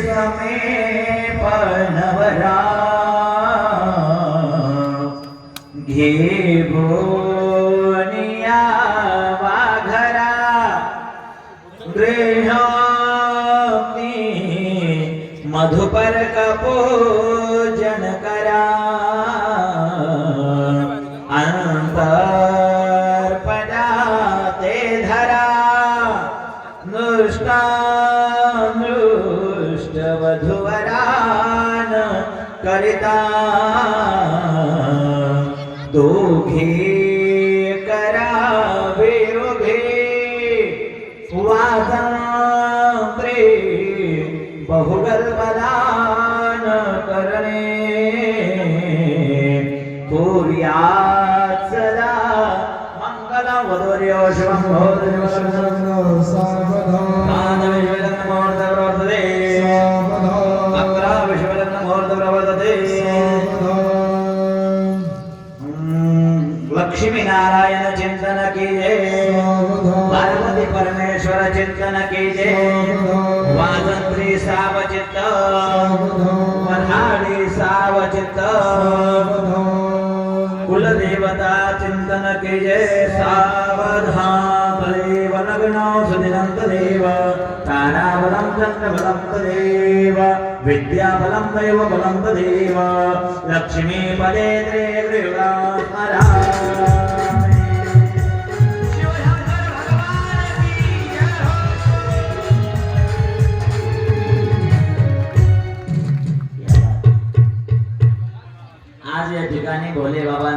समीप नवरा घे बोनिया वाघरा गृहाग्नी मधुपर कपूजन करा अंतर पदाते धरा नृष्ट वधुवरान करिता दोघे करावे उभे वाजंत्रे बहुगल्पदान करणे पूर्यात् सदा मंगलं वधूर्यो शिवं लक्ष्मी नारायण चिंतन कीजे पार्वती परमेश्वर चिंतन कीजे वाजंत्री सावचित्त वधाडी सावचित्त कुल देवता चिंतन कीजे सावधान देव लग्नो सुदिनंत देव ताराबलं चंद्रबलं तदेव विद्याबलं दैव बलं तदेव लक्ष्मी पदे त्रे गृहास्मरा आज या ठिकाणी भोले बाबा